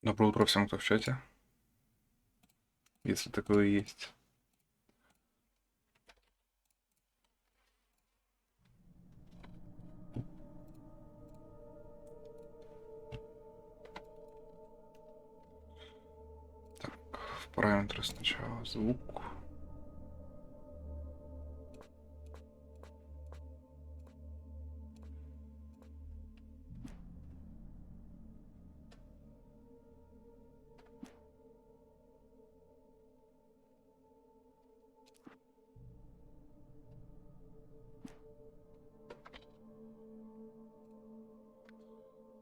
Доброе утро всем, кто в чате, если такое есть. Так, в параметры сначала звук.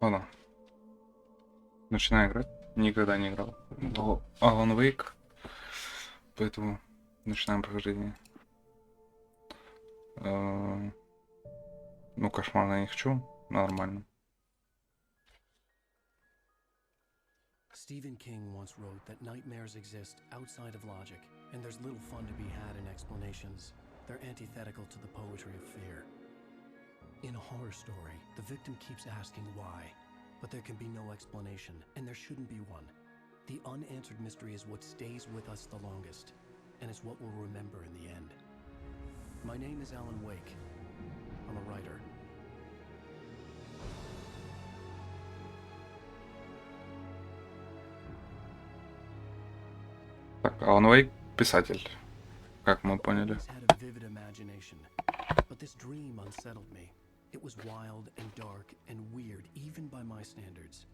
Ладно, начинаю играть. Никогда не играл в alanwake, поэтому начинаем прохождение. Ну, кошмарно я не хочу, нормально. Stephen King once wrote that nightmares exist outside of logic, and there's little fun to be had in explanations. They're antithetical to the poetry of fear. In a horror story, the victim keeps asking why, but there can be no explanation, and there shouldn't be one. The unanswered mystery is what stays with us the longest, and it's what we'll remember in the end. My name is Alan Wake. I'm a writer. Так, alanwake писатель, как мы поняли. I've always had a vivid imagination, but this dream unsettled me. It was wild and dark and weird, even by my standards.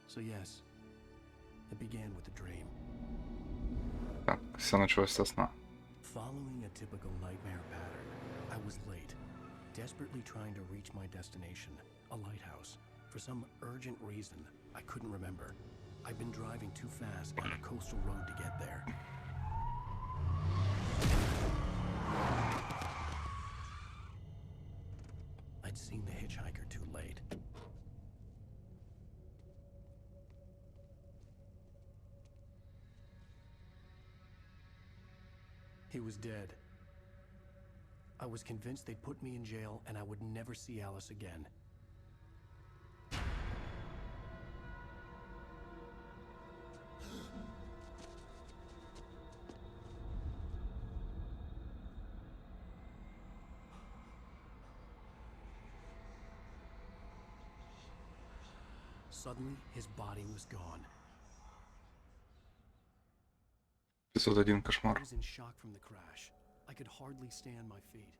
So yes, it began with a dream. Так, все началось со сна. Following a typical nightmare pattern, I was late, desperately trying to reach my destination, a lighthouse. For some urgent reason, I couldn't remember. I'd been driving too fast down a coastal road to get there. I'd seen the hitchhiker too late. He was dead. I was convinced they'd put me in jail and I would never see Alice again. Suddenly, his body was gone. 501 I кошмар. was in shock from the crash. I could hardly stay on my feet.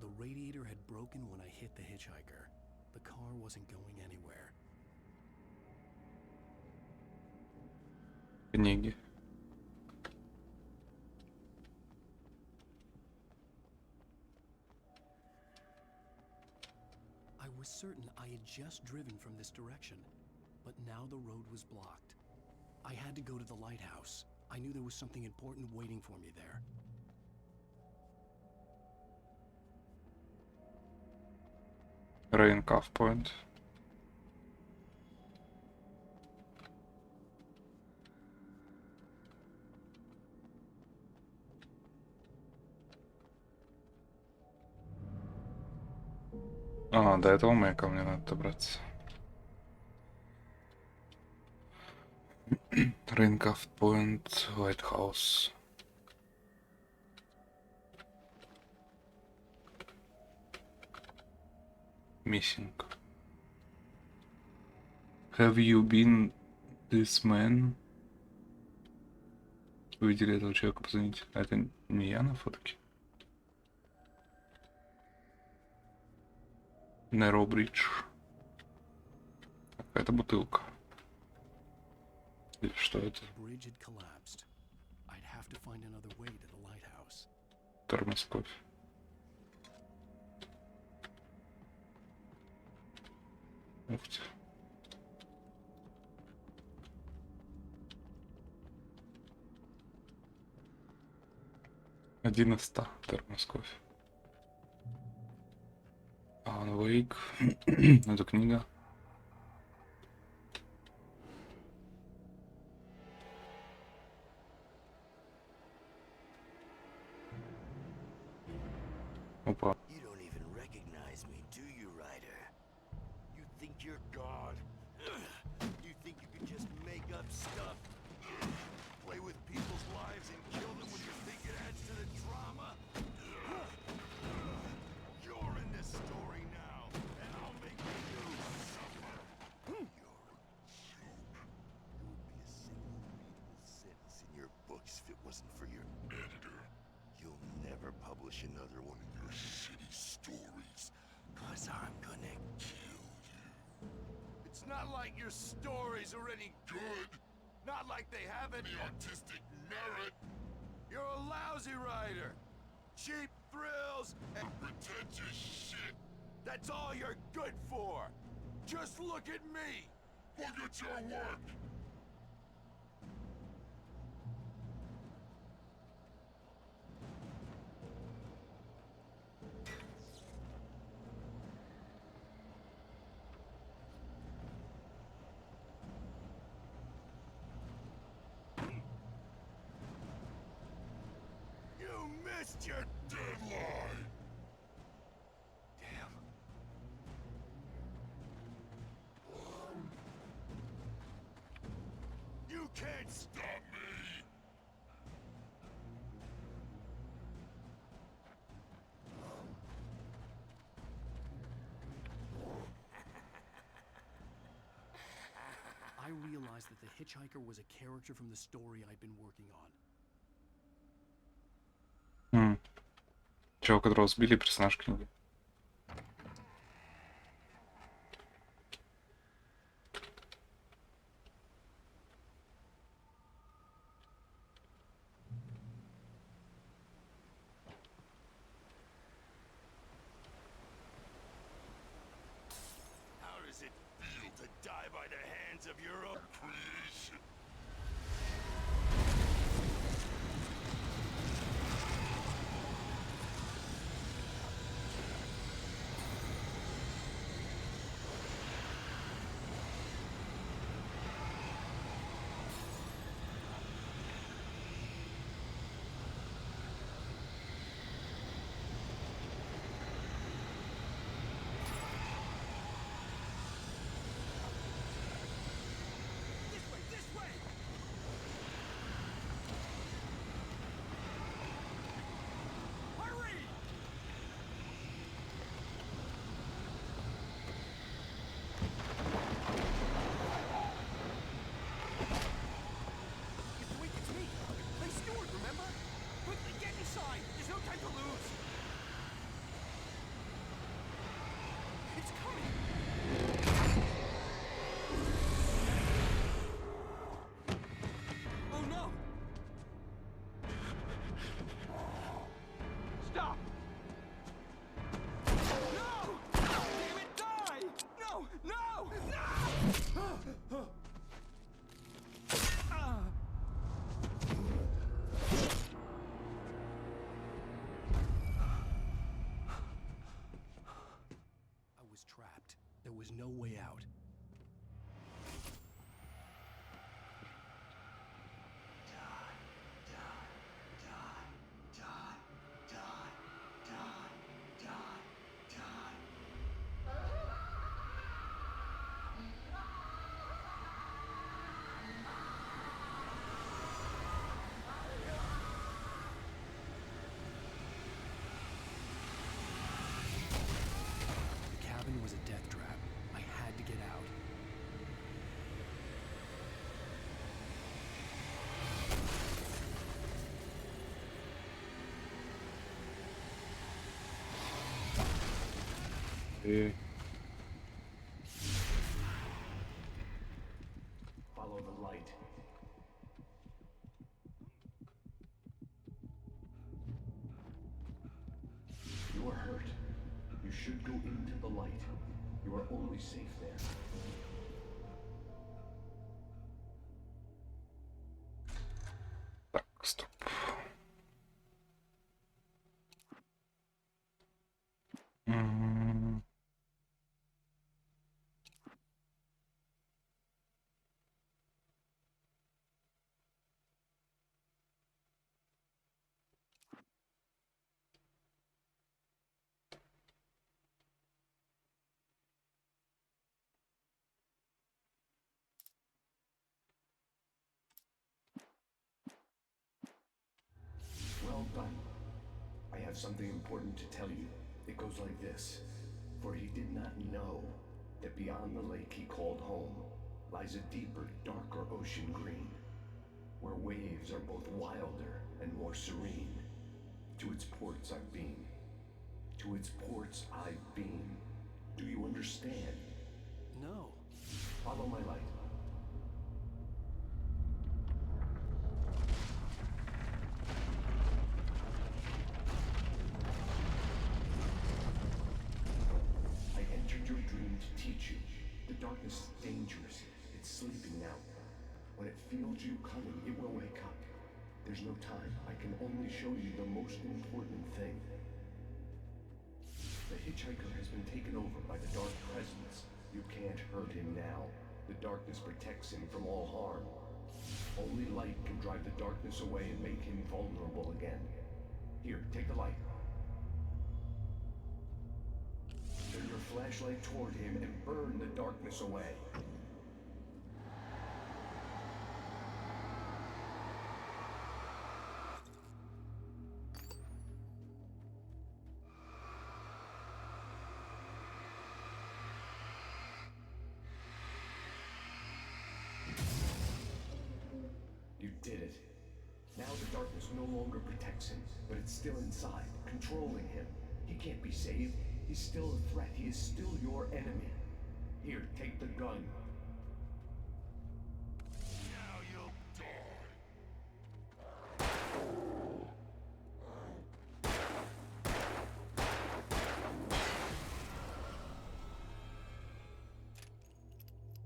The radiator had broken when I hit the hitchhiker. The car wasn't going anywhere. Книги. I was certain I had just driven from this direction, but now the road was blocked. I had to go to the lighthouse. I knew there was something important waiting for me there. Rain Cave Point. А, до этого маяка мне надо добраться. Rain Cave Point, Lighthouse. Missing. Have you been this man? Вы видели этого человека, позвоните. А это не я на фотке? Narrow Bridge. Это бутылка. Или что это? The bridge had collapsed. I'd have to find another way to the lighthouse. Термос кофе. Ух ты. 1 из 100 термос кофе. Alanwake. Это книга. Опа. You don't even recognize me, do you, Ryder? You think you're God? You think you can just make up stuff? Play with people's lives and kill them when you think it adds to the drama? You're in this story now, and I'll make you suffer. You're a joke. There would be a single readable sentence in your books if it wasn't for your editor. You'll never publish another one of your shitty stories, 'cause I'm gonna kill you. It's not like your stories are any good. Not like they have any artistic merit. You're a lousy writer. Cheap thrills and pretentious shit. That's all you're good for. Just look at me. Look at your work. You missed your deadline! Damn. You can't stop me! I realized that the hitchhiker was a character from the story I'd been working on. Чего, которого сбили, персонаж книги. How does it feel to die by the hands of your own creation? This way! Hurry! It's me! Hey, Stewart, remember? Quickly, get inside! There's no time to lose! It's coming! Oh no! Stop! No! Damn it, die! No! No! No! I was trapped. There was no way out. The cabin was a death trap. I had to get out. И Follow the light. You are hurt. You should go into the light. You are only safe there. так, стоп. but I have something important to tell you. It goes like this. For he did not know that beyond the lake he called home lies a deeper, darker ocean green, where waves are both wilder and more serene. To its ports I've been. To its ports I've been. Do you understand? No. Follow my light. I entered your dream to teach you. The darkness is dangerous. It's sleeping now. When it feels you coming, it will wake up. There's no time. I can only show you the most important thing. The hitchhiker has been taken over by the dark presence. You can't hurt him now. The darkness protects him from all harm. Only light can drive the darkness away and make him vulnerable again. Here, take the light. Turn your flashlight toward him and burn the darkness away. You did it. Now the darkness no longer protects him, but it's still inside, controlling him. He can't be saved. He's still a threat. He is still your enemy. Here, take the gun. Now you'll die.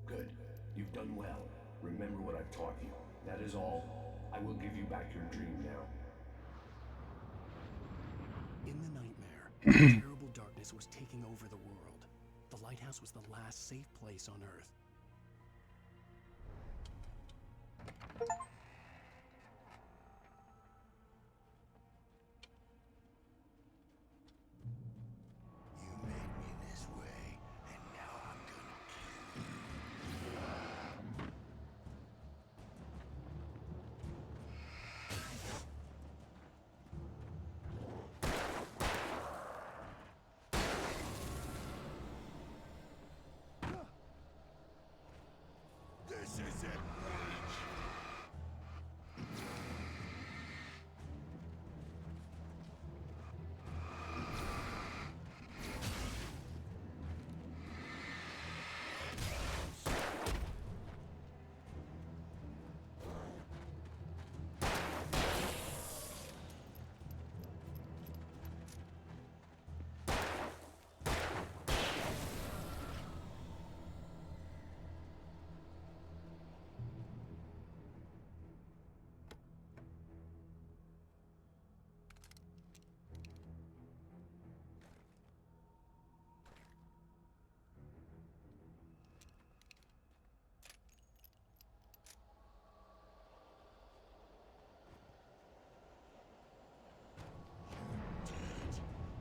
Good. You've done well. Remember what I've taught you. That is all. I will give you back your dream now. In the nightmare, a terrible darkness was taking over the world. The lighthouse was the last safe place on Earth. You made me this way, and now I'm gonna kill you. This is it, Rage.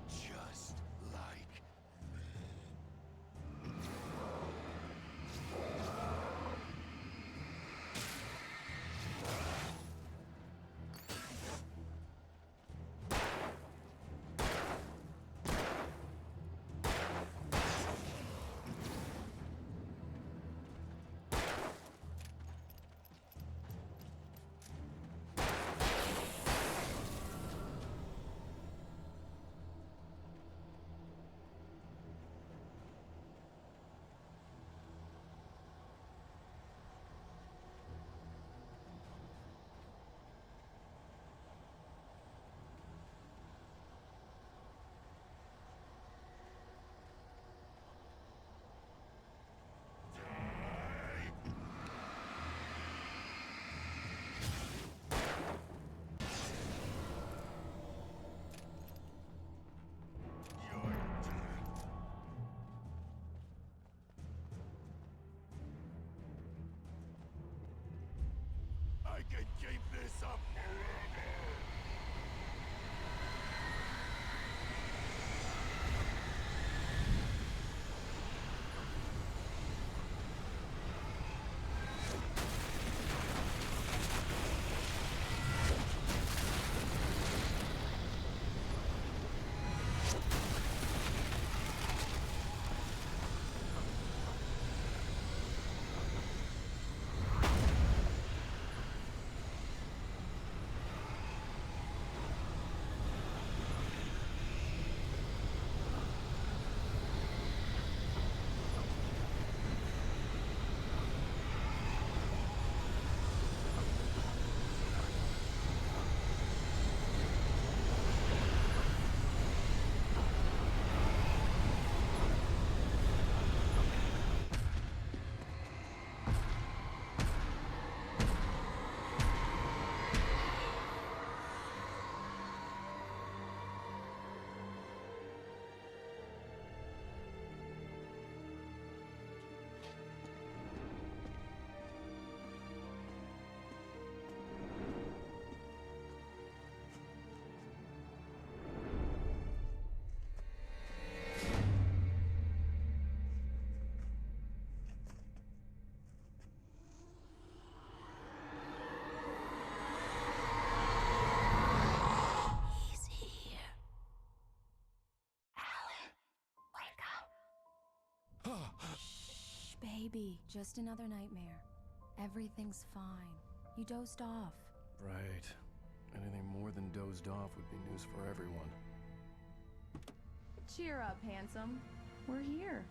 Just like you're dead. I can keep this up forever. baby. Just another nightmare. Everything's fine. You dozed off. Right. Anything more than dozed off would be news for everyone. Cheer up, handsome. We're here.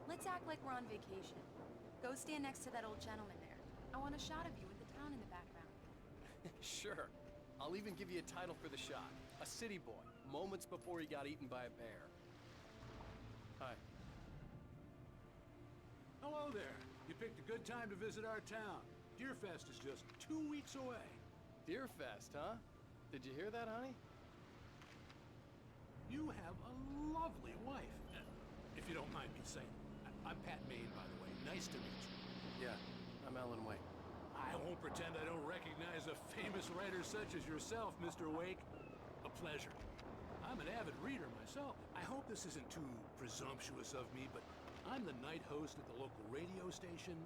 Let's act like we're on vacation. Go stand next to that old gentleman there. I want a shot of you with the town in the background. Sure. I'll even give you a title for the shot. A city boy, moments before he got eaten by a bear. Hi. Hello there. You picked a good time to visit our town. Deerfest is just 2 weeks away. Deerfest, huh? Did you hear that, honey? You have a lovely wife. If you don't mind me saying. I'm Pat Maine, by the way. Nice to meet you. Yeah, I'm Alan Wake. I won't pretend I don't recognize a famous writer such as yourself, Mr. Wake. A pleasure. I'm an avid reader myself. I hope this isn't too presumptuous of me, but I'm the night host at the local radio station.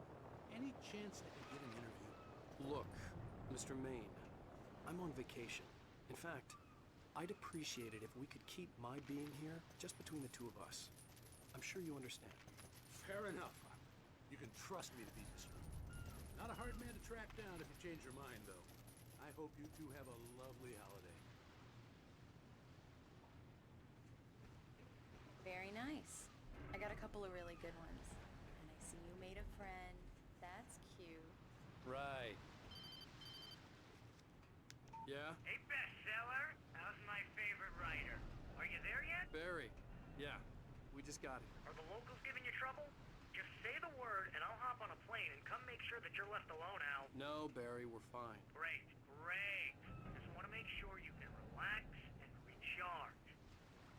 Any chance I could get an interview? Look, Mr. Maine, I'm on vacation. In fact, I'd appreciate it if we could keep my being here just between the two of us. I'm sure you understand. Fair enough. You can trust me to be discreet. Not a hard man to track down if you change your mind, though. I hope you two have a lovely holiday. Very nice. I got a couple of really good ones. And I see you made a friend. That's cute. Right. Yeah? Hey, bestseller. How's my favorite writer? Are you there yet? Barry. Yeah. We just got it. Are the locals giving you trouble? Just say the word, and I'll hop on a plane and come make sure that you're left alone, Al. No, Barry, we're fine. Great, great. Just want to make sure you can relax and recharge.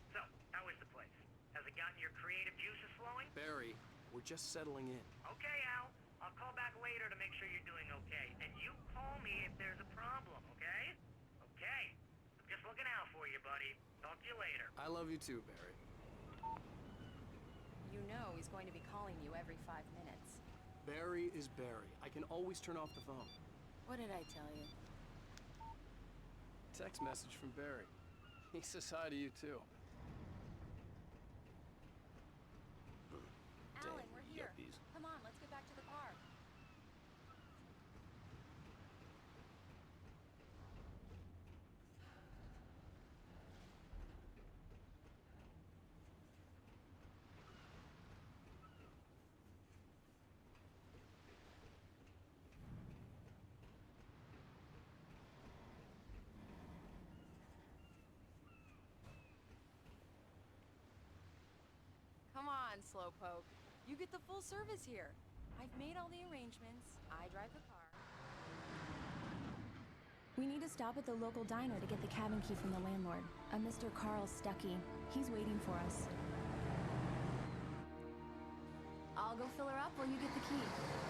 So, how is the place? Has it gotten your creative juices flowing? Barry, we're just settling in. Okay, Al. I'll call back later to make sure you're doing okay. And you call me if there's a problem, okay? Okay. I'm just looking out for you, buddy. Talk to you later. I love you too, Barry. You know he's going to be calling you every 5 minutes. Barry is Barry. I can always turn off the phone. What did I tell you? Text message from Barry. He says hi to you too. Alan, we're here. yuppies. Come on, let's get back to the car. Come on, Slowpoke. You get the full service here. I've made all the arrangements. I drive the car. We need to stop at the local diner to get the cabin key from the landlord, a Mr. Carl Stuckey. He's waiting for us. I'll go fill her up while you get the key.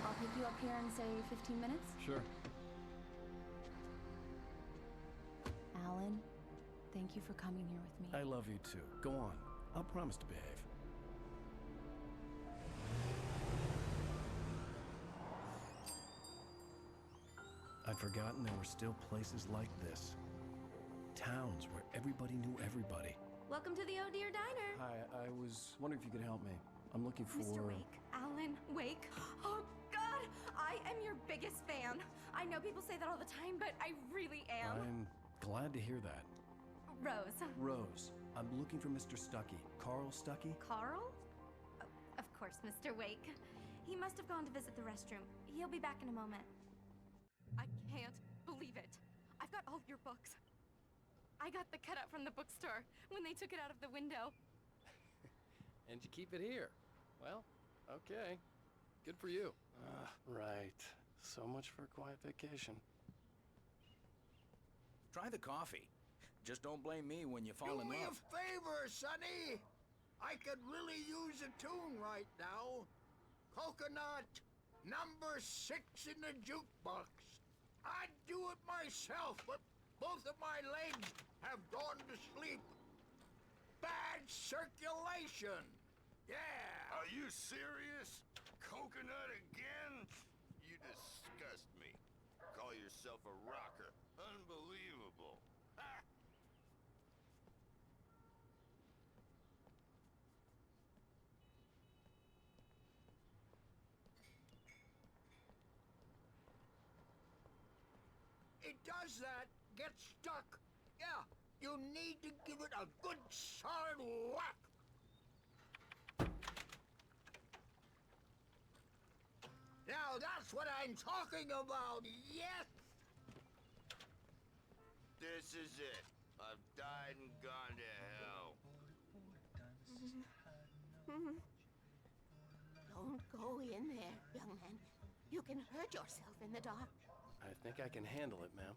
I'll pick you up here in, say, 15 minutes? Sure. Alan, thank you for coming here with me. I love you too. Go on. I'll promise to behave. I'd forgotten there were still places like this. Towns where everybody knew everybody. Welcome to the Oh Dear Diner. Hi, I was wondering if you could help me. I'm looking for... Mr. Wake. Alan Wake. Oh, God! I am your biggest fan. I know people say that all the time, but I really am. I'm glad to hear that. Rose. Rose, I'm looking for Mr. Stuckey. Carl Stuckey? Carl? Oh, of course, Mr. Wake. He must have gone to visit the restroom. He'll be back in a moment. I can't believe it. I've got all your books. I got the cutout from the bookstore when they took it out of the window. And you keep it here. Well, Okay. Good for you. Right. So much for a quiet vacation. Try the coffee. Just don't blame me when you fall in Do me a love. favor, Sonny. I could really use a tune right now. Coconut, number 6 in the jukebox. I'd do it myself, but both of my legs have gone to sleep. Bad circulation. Yeah. Are you serious? Coconut again? You disgust me. Call yourself a rocker. Unbelievable. Ha! It does that. Get stuck. Yeah, you need to give it a good solid whack. Now that's what I'm talking about, yes? This is it. I've died and gone to hell. Don't go in there, young man. You can hurt yourself in the dark. I think I can handle it, ma'am.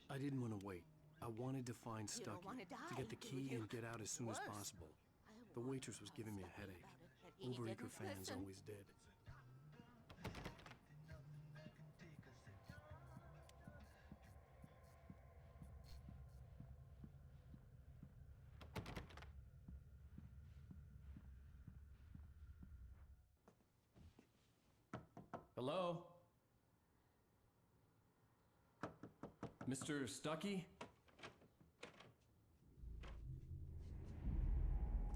I didn't want to wait. I wanted to find You don't Stucky, wanna to die, get the do key you? and get out as soon as Worse. possible. I The warned waitress was giving me a Stucky headache. about it, but he Overeager didn't fans listen. always did. Hello? Mr. Stucky?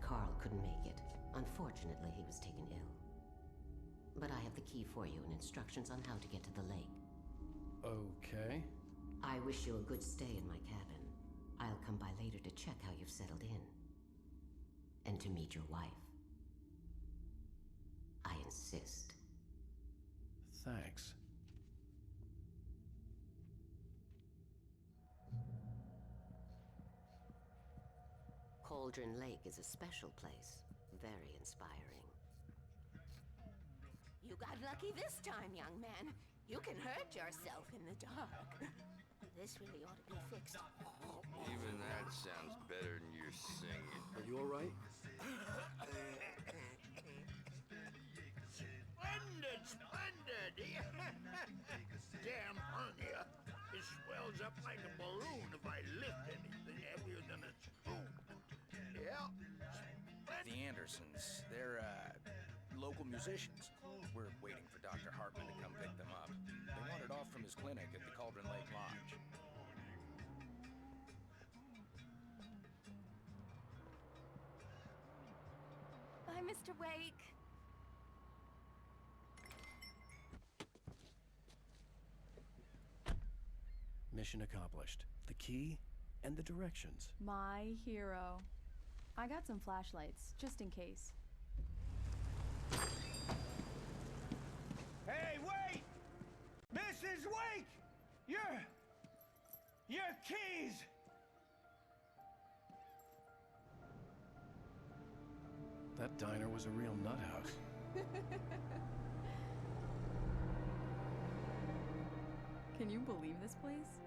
Carl couldn't make it. Unfortunately, he was taken ill. But I have the key for you and instructions on how to get to the lake. Okay. I wish you a good stay in my cabin. I'll come by later to check how you've settled in. And to meet your wife. I insist. Thanks. Cauldron Lake is a special place. Very inspiring. You got lucky this time, young man. You can hurt yourself in the dark. This really ought to be fixed. Even that sounds better than your singing. Are you alright? Splendid, splendid! Damn hernia. It swells up like a balloon if I lift anything heavier than a spoon. Yeah, The Andersons, they're, local musicians. We're waiting for Dr. Hartman to come pick them up. They wandered off from his clinic at the Cauldron Lake Lodge. Bye, Mr. Wake. Mission accomplished. The key and the directions. My hero. I got some flashlights, just in case. Hey, wait! Mrs. Wake! Your keys! That diner was a real nut house. Can you believe this place?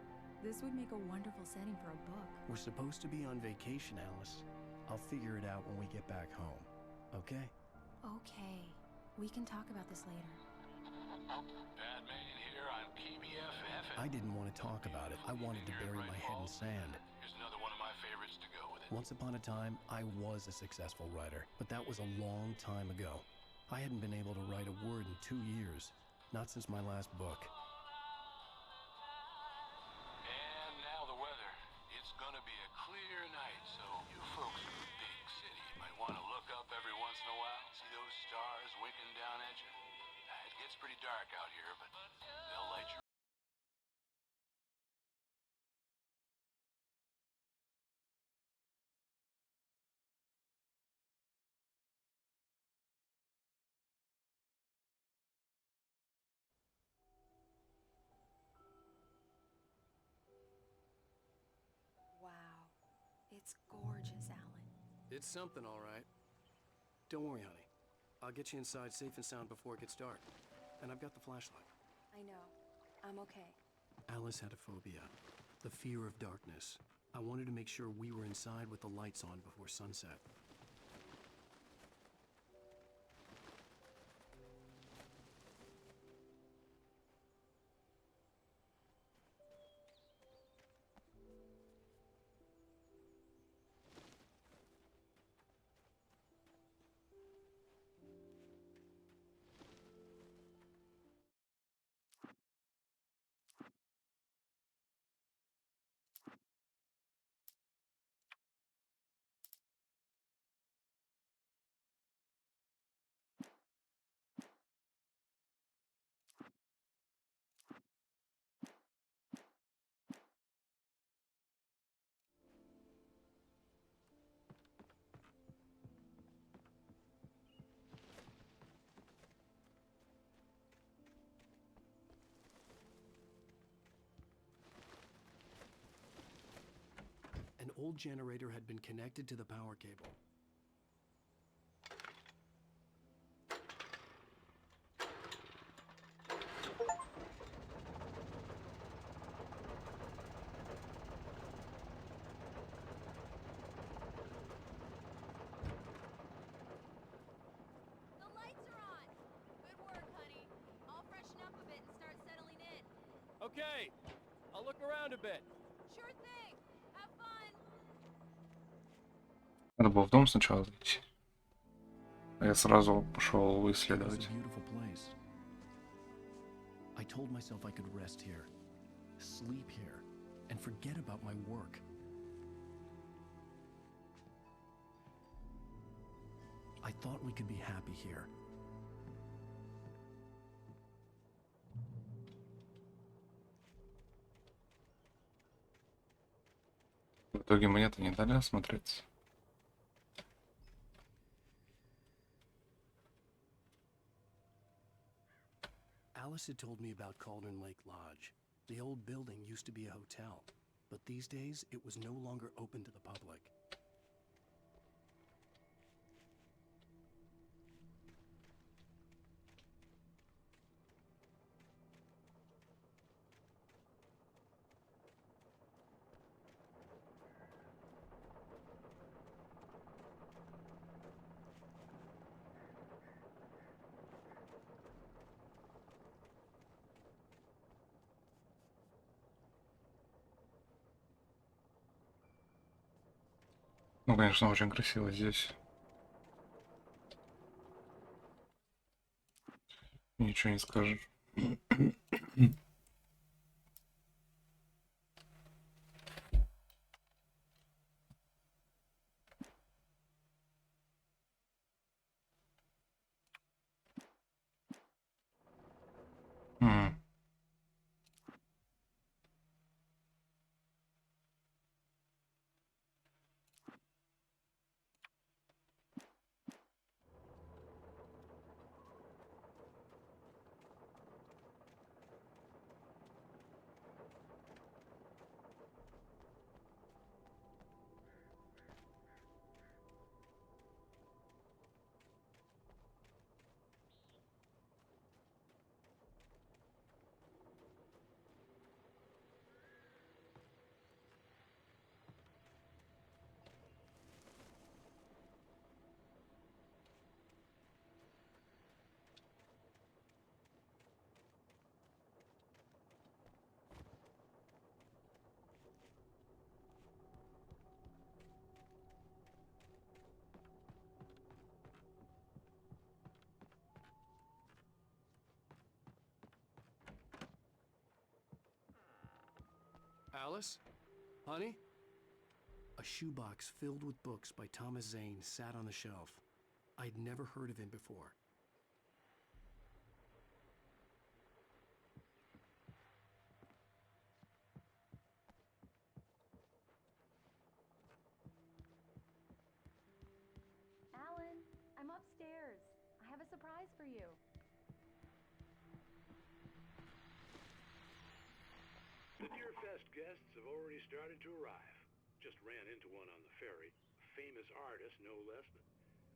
This would make a wonderful setting for a book. We're supposed to be on vacation, Alice. I'll figure it out when we get back home. Okay? Okay. We can talk about this later. Batman here on PBFF. I didn't want to talk about it. I wanted to bury my head in sand. Here's another one of my favorites to go with it. Once upon a time, I was a successful writer, but that was a long time ago. I hadn't been able to write a word in 2 years. Not since my last book. And now the weather. It's gonna be a clear night, so you folks in the big city might want to look up every once in a while, see those stars winking down at you. It gets pretty dark out here, but they'll light you. Wow. It's gorgeous, Alan. It's something, all right. Don't worry, honey. I'll get you inside safe and sound before it gets dark. And I've got the flashlight. I know. I'm okay. Alice had a phobia. The fear of darkness. I wanted to make sure we were inside with the lights on before sunset. An old generator had been connected to the power cable. The lights are on! Good work, honey. I'll freshen up a bit and start settling in. Okay, I'll look around a bit. Sure thing. Have fun. Надо было в дом сначала зайти. А я сразу пошел It was исследовать. a beautiful place. I told myself I could rest here, sleep here, and forget about my work. I thought we could be happy here. В итоге мне-то не дали осмотреться. Alice had told me about Cauldron Lake Lodge. The old building used to be a hotel, but these days it was no longer open to the public. Ну, конечно, очень красиво здесь. Ничего не скажешь. М. Alice? Honey? A shoebox filled with books by Thomas Zane sat on the shelf. I'd never heard of him before. Alan, I'm upstairs. I have a surprise for you. The Deerfest guests have already started to arrive. Just ran into one on the ferry. Famous artist, no less.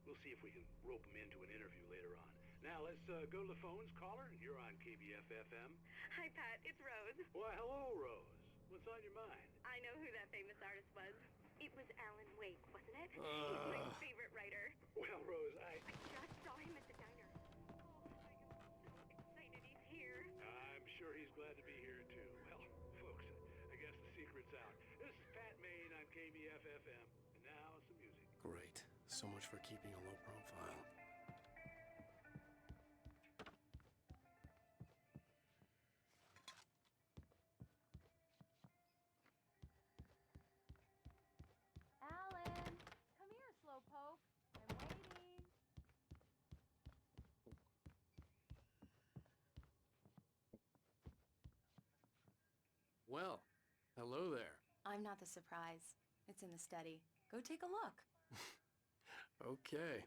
We'll see if we can rope him into an interview later on. Now let's go to the phones. Caller, you're on KBF-FM. Hi, Pat. It's Rose. Why, hello, Rose. What's on your mind? I know who that famous artist was. It was Alan Wake, wasn't it? He's my favorite writer. Well, Rose, I just saw him at the diner. Oh, I am so excited he's here. I'm sure he's glad to be here, too. Well, folks, I guess the secret's out. This is Pat Maine on KBF-FM. And now, some music. Great. So much for keeping a low profile. Alan, come here, slowpoke. I'm waiting. Well, hello there. I'm not the surprise. It's in the study. Go take a look. Okay.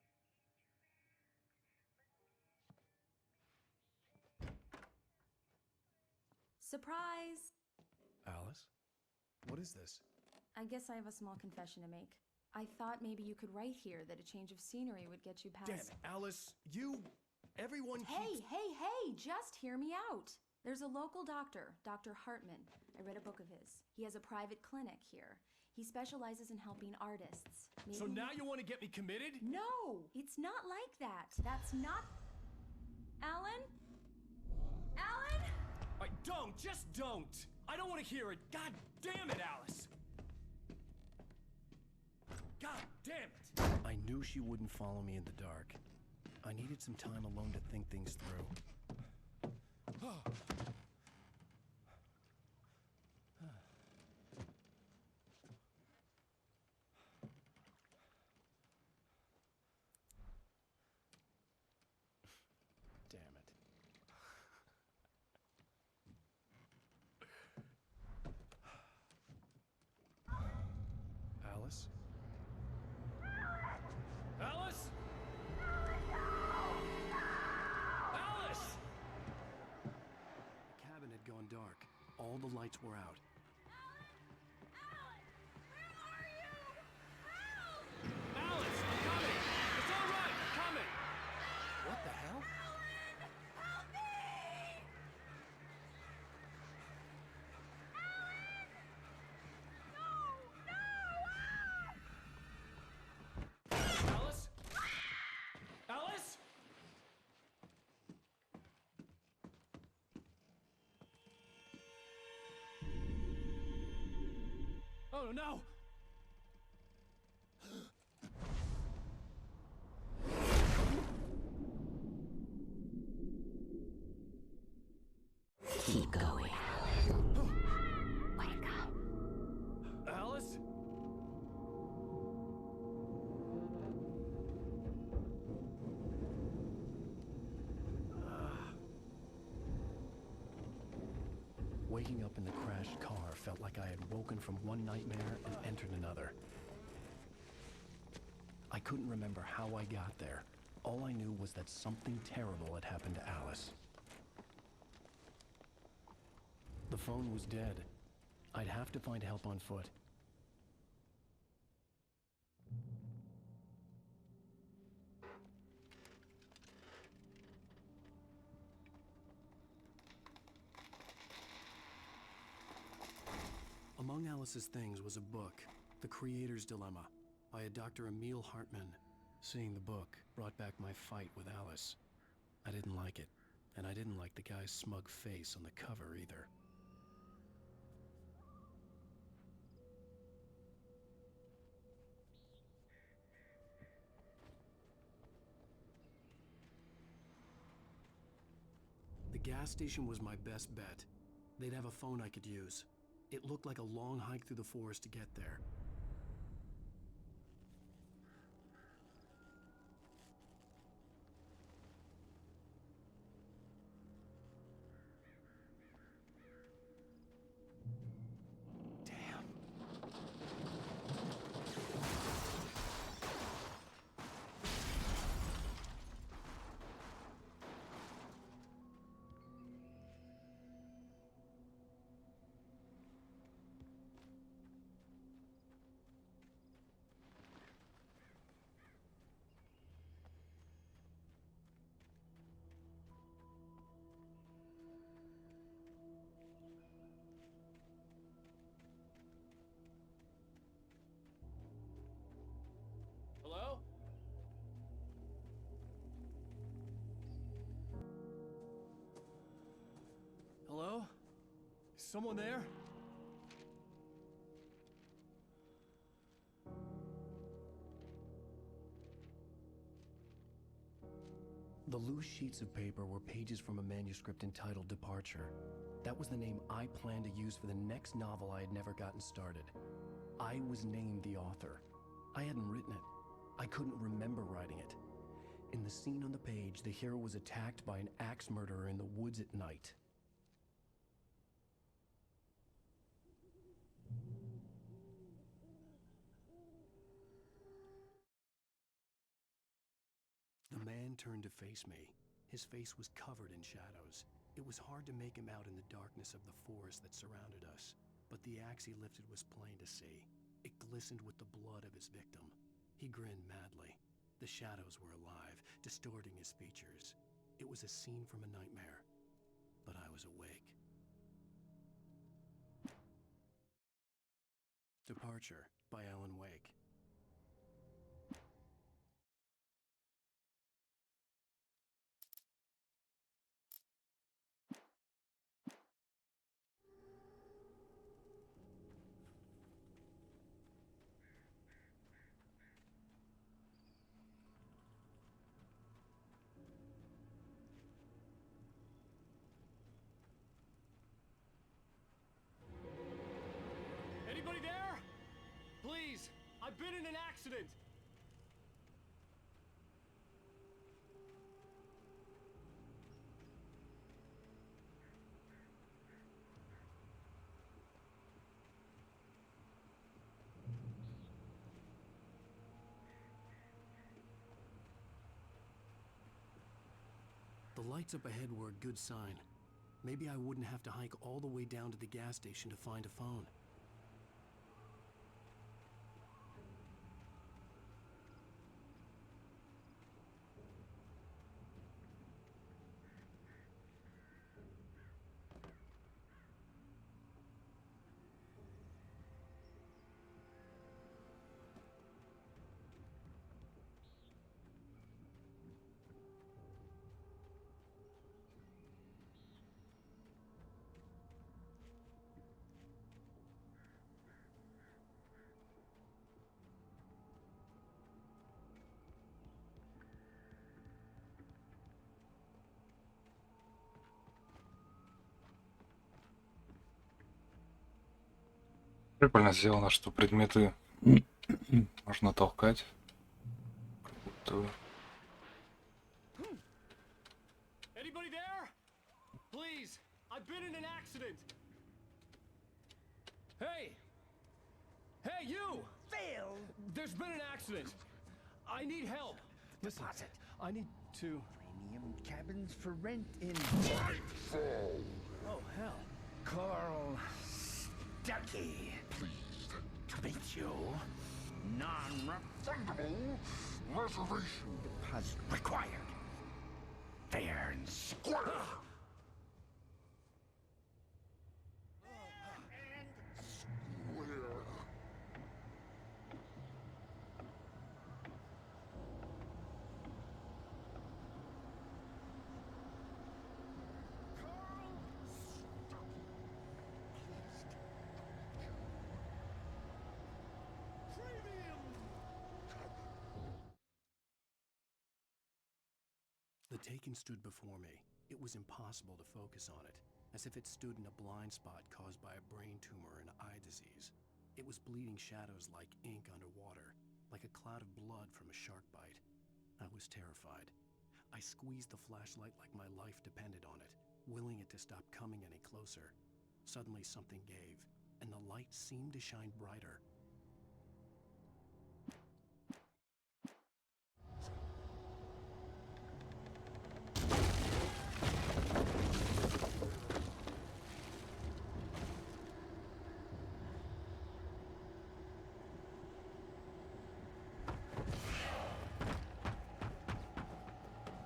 Surprise! Alice? What is this? I guess I have a small confession to make. I thought maybe you could write here that a change of scenery would get you past... Damn it, Alice! Everyone keeps... Hey! Just hear me out! There's a local doctor, Dr. Hartman. I read a book of his. He has a private clinic here. He specializes in helping artists. So now you want to get me committed? No! It's not like that. That's not... Alan? Alan? Just don't! I don't want to hear it! God damn it, Alice! God damn it! I knew she wouldn't follow me in the dark. I needed some time alone to think things through. Damn it. Alice? Alice? Alice! The cabin had gone dark. All the lights were out. Alice, I'm coming! It's all right, I'm coming! What the hell? Alice? Alice? Oh no! Keep going. Wake up. Alice? Waking up in the crashed car felt like I had woken from one nightmare and entered another. I couldn't remember how I got there. All I knew was that something terrible had happened to Alice. The phone was dead. I'd have to find help on foot. Among Alice's things was a book, The Creator's Dilemma, by a Dr. Emil Hartman. Seeing the book brought back my fight with Alice. I didn't like it, and I didn't like the guy's smug face on the cover either. The gas station was my best bet. They'd have a phone I could use. It looked like a long hike through the forest to get there. Damn. Someone there? The loose sheets of paper were pages from a manuscript entitled Departure. That was the name I planned to use for the next novel I had never gotten started. I was named the author. I hadn't written it. I couldn't remember writing it. In the scene on the page, the hero was attacked by an axe murderer in the woods at night. The man turned to face me. His face was covered in shadows. It was hard to make him out in the darkness of the forest that surrounded us, but the axe he lifted was plain to see. It glistened with the blood of his victim. He grinned madly. The shadows were alive, distorting his features. It was a scene from a nightmare, but I was awake. Departure by Alan Wake. Anybody there? Please, I've been in an accident. The lights up ahead were a good sign. Maybe I wouldn't have to hike all the way down to the gas station to find a phone. Прикольно сделано, что предметы можно толкать. Как будто... Anybody there? Please, I've been in an accident. Hey! Hey, you! Phil! There's been an accident. I need help. Listen, Deposit. I need to... Premium cabins for rent in Nightfall. Oh, hell. Carl Stuckey. Pleased To meet you. Non-refundable reservation. deposit required. Fair and square. The Taken stood before me. It was impossible to focus on it, as if it stood in a blind spot caused by a brain tumor and eye disease. It was bleeding shadows like ink underwater, like a cloud of blood from a shark bite. I was terrified. I squeezed the flashlight like my life depended on it, willing it to stop coming any closer. Suddenly something gave, and the light seemed to shine brighter.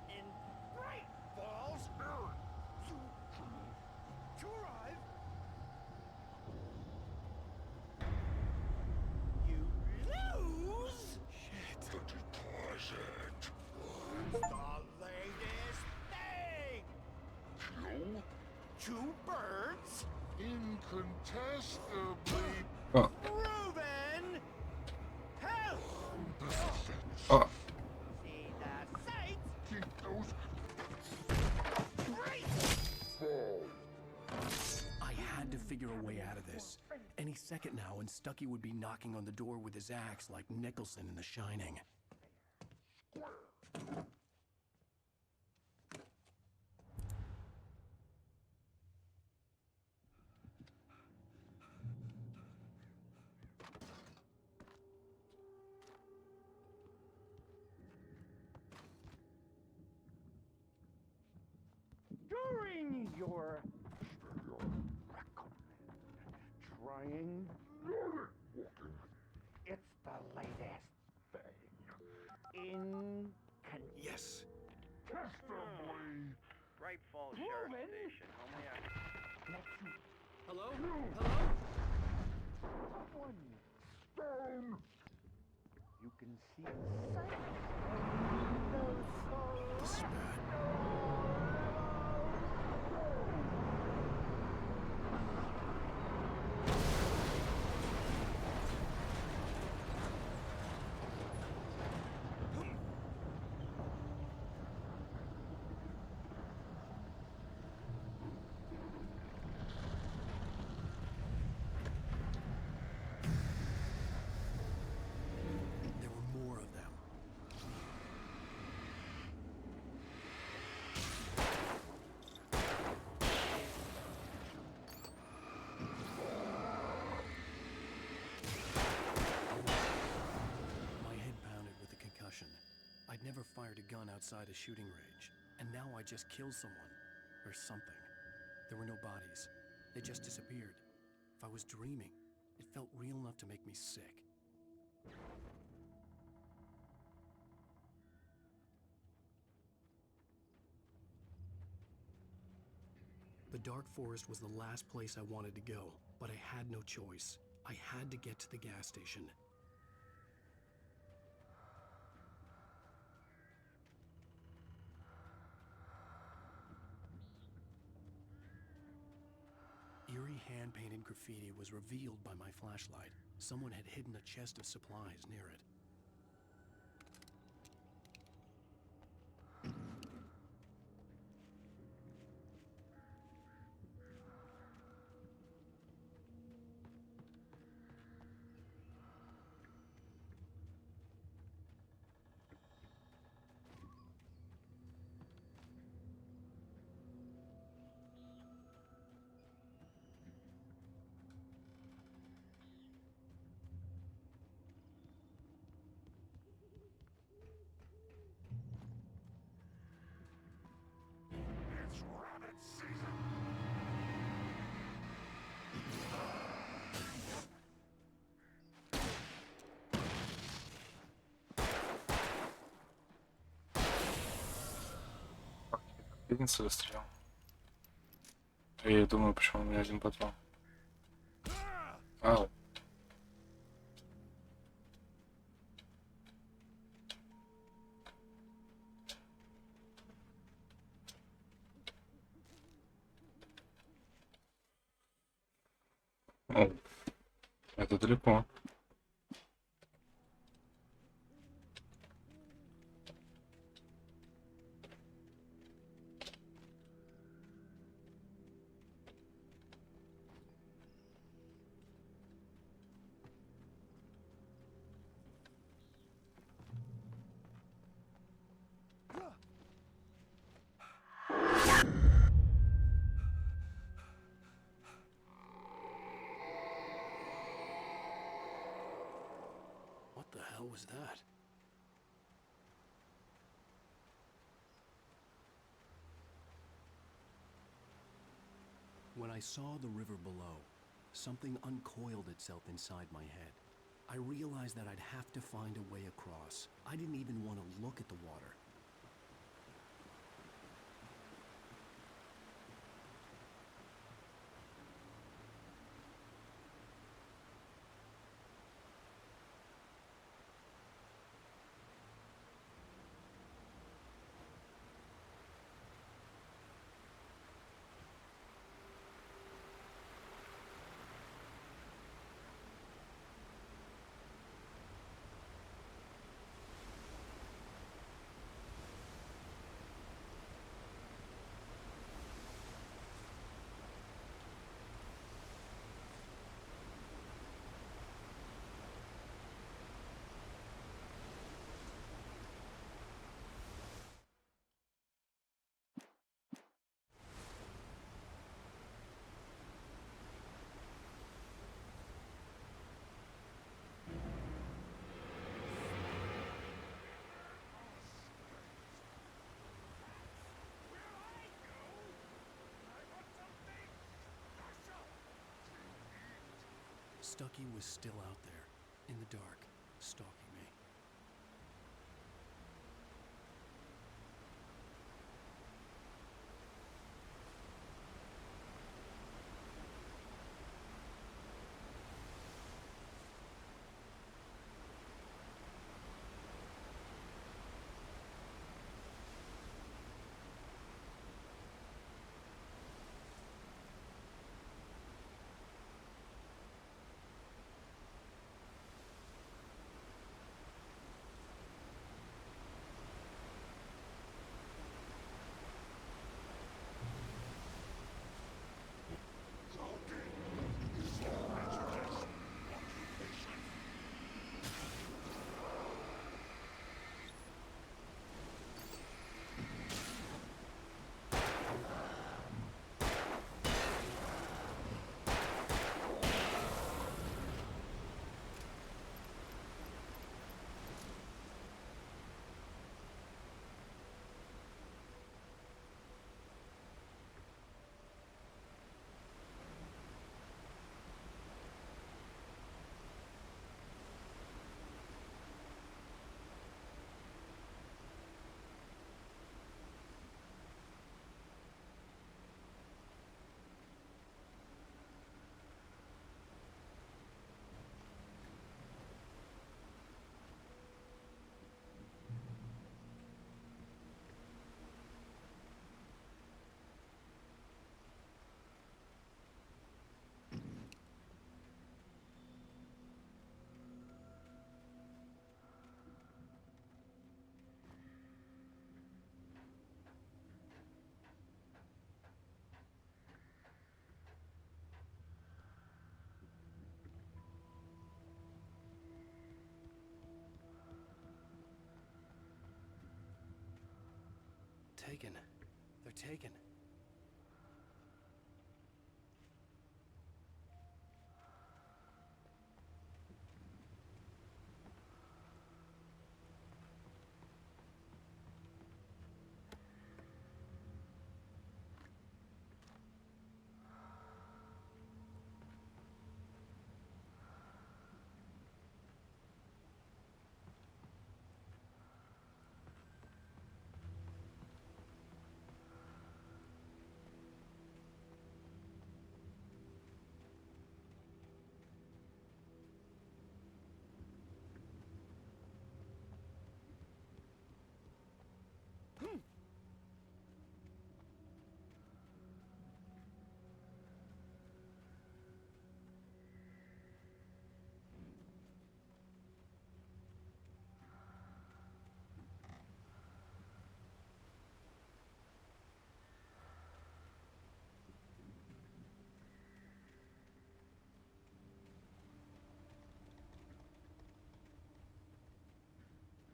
In Bright Falls. To arrive. Incontestably Oh. Proven! Help! Oh. See the sights! keep those I had to figure a way out of this. Any second now, and Stucky would be knocking on the door with his axe like Nicholson in The Shining. During your trying, it's the latest thing in Yes. testably Bright Falls Proven? Sheriff Station. Only a Hello? Hello? one. stone. You can see sights. This is bad. There were more of them. My head pounded with a concussion. I'd never fired a gun outside a shooting range, and now I just killed someone. Or something. There were no bodies. They just disappeared. If I was dreaming, it felt real enough to make me sick. The dark forest was the last place I wanted to go, but I had no choice. I had to get to the gas station. Eerie hand-painted graffiti was revealed by my flashlight. Someone had hidden a chest of supplies near it. It's rabbit season. Единица выстрелил. Я думаю, почему у меня один патрон. Ау. О, это далеко. What the hell was that? When I saw the river below, something uncoiled itself inside my head. I realized that I'd have to find a way across. I didn't even want to look at the water. Stucky was still out there, in the dark, stalking me. Taken. They're taken.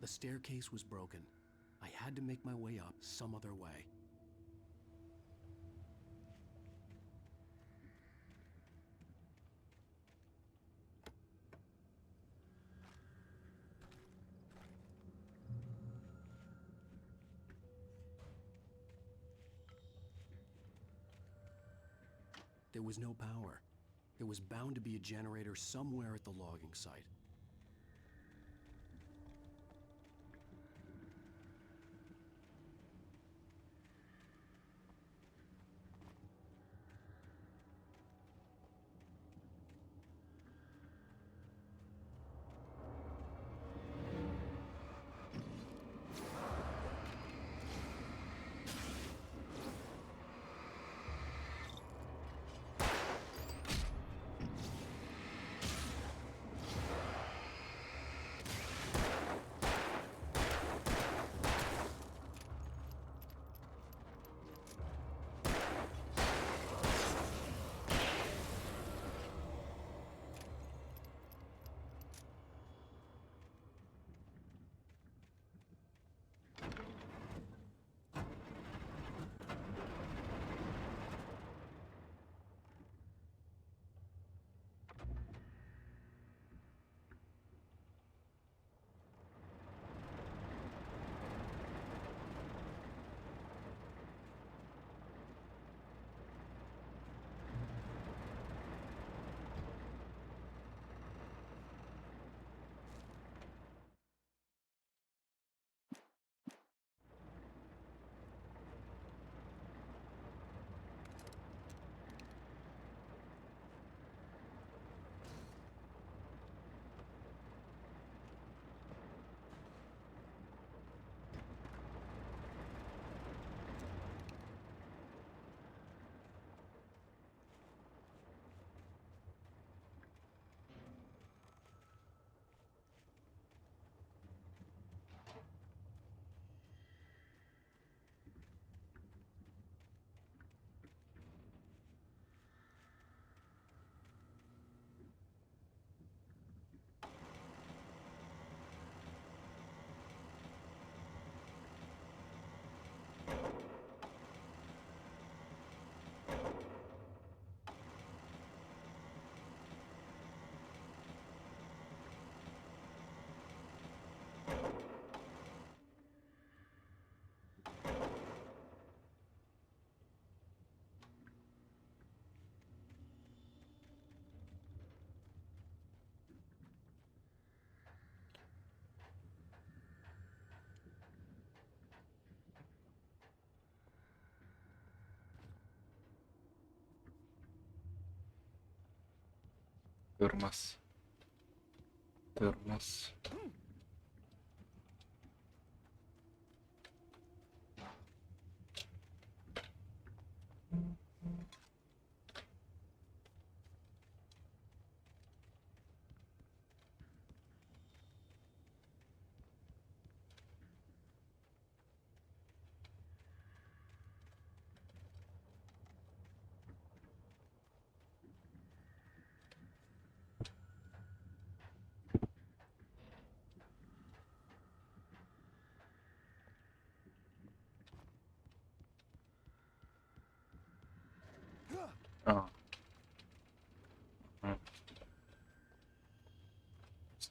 The staircase was broken. I had to make my way up some other way. There was no power. There was bound to be a generator somewhere at the logging site. Термос. Термос. А.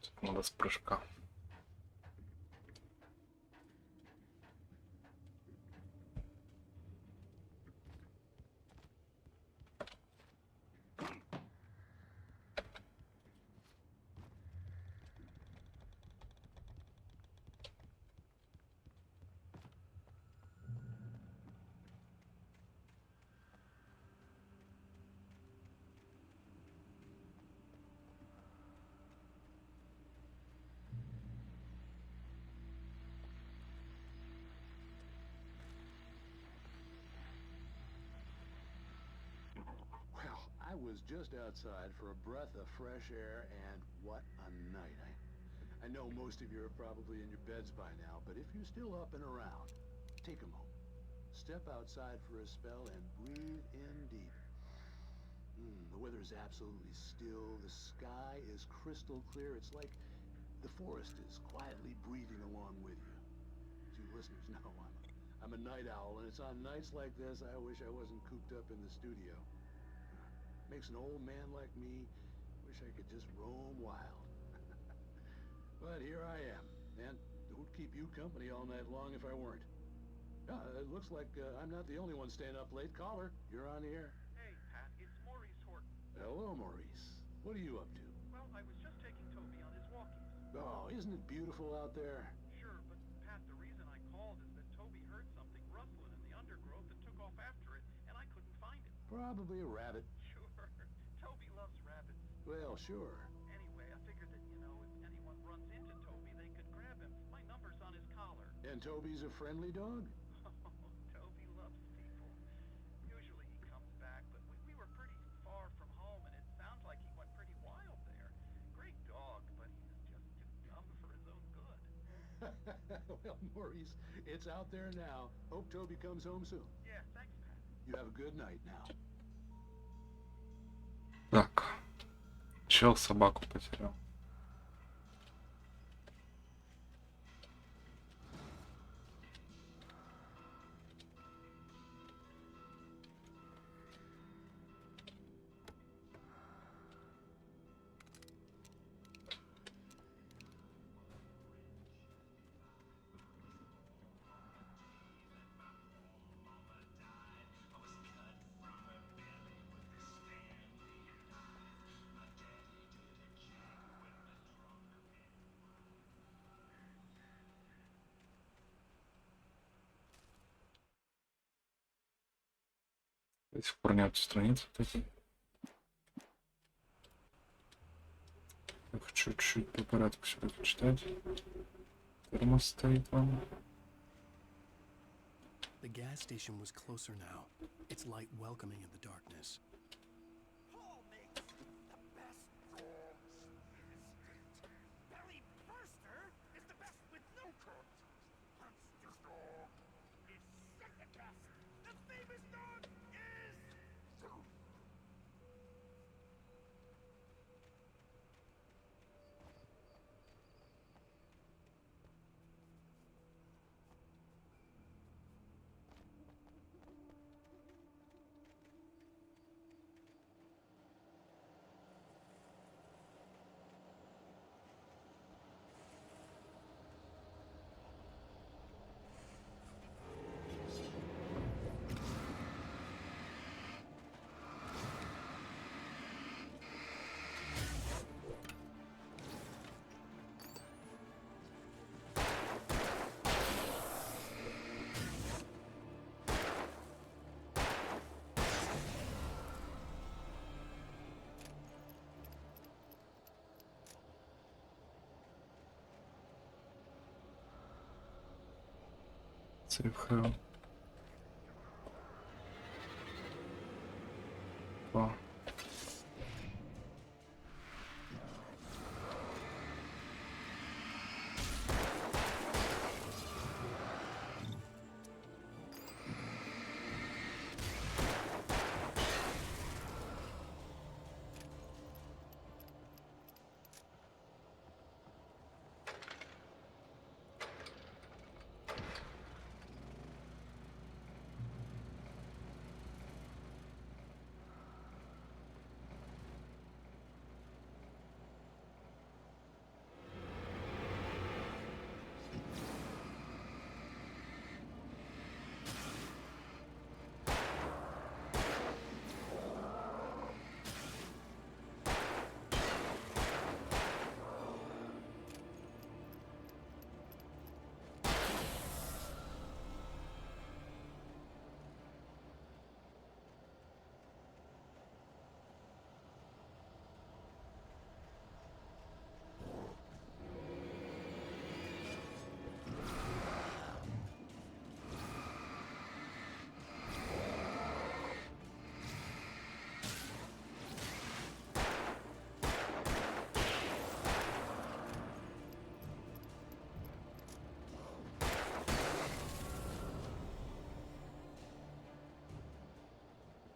Тут надо с прыжка. Well, I was just outside for a breath of fresh air, and what a night. I know most of you are probably in your beds by now, but if you're still up and around, take a moment. Step outside for a spell and breathe in deep. The weather is absolutely still. The sky is crystal clear. It's like the forest is quietly breathing along with you. As you listeners know, I'm a night owl, and it's on nights like this I wish I wasn't cooped up in the studio. Makes an old man like me wish I could just roam wild. But here I am, and who'd keep you company all night long if I weren't? It looks like I'm not the only one staying up late. Caller, you're on the air. Hey, Pat, it's Maurice Horton. Hello, Maurice. What are you up to? Well, I was just taking Toby on his walkies. Oh, isn't it beautiful out there? Sure, but Pat, the reason I called is that Toby heard something rustling in the undergrowth and took off after it, and I couldn't find it. Probably a rabbit. Sure. Toby loves rabbits. Well, sure. Anyway, I figured that, if anyone runs into Toby, they could grab him. My number's on his collar. And Toby's a friendly dog? Toby loves people. Usually he comes back, but we were pretty far from home, and it sounds like he went pretty wild there. Great dog, but he's just too dumb for his own good. Well, Maurice, it's out there now. Hope Toby comes home soon. Yeah, thanks, Pat. You have a good night now. Так. Чел собаку потерял. До сих пор нет страниц вот эти. Я хочу чуть-чуть по порядку сюда почитать. Термос стоит вам. The gas station was closer now, its light welcoming in the darkness. Paul makes the best dogs in the state. Belly Burster is the best with no cut. Monster dog is second best. The famous dog is... Save hell. Wow.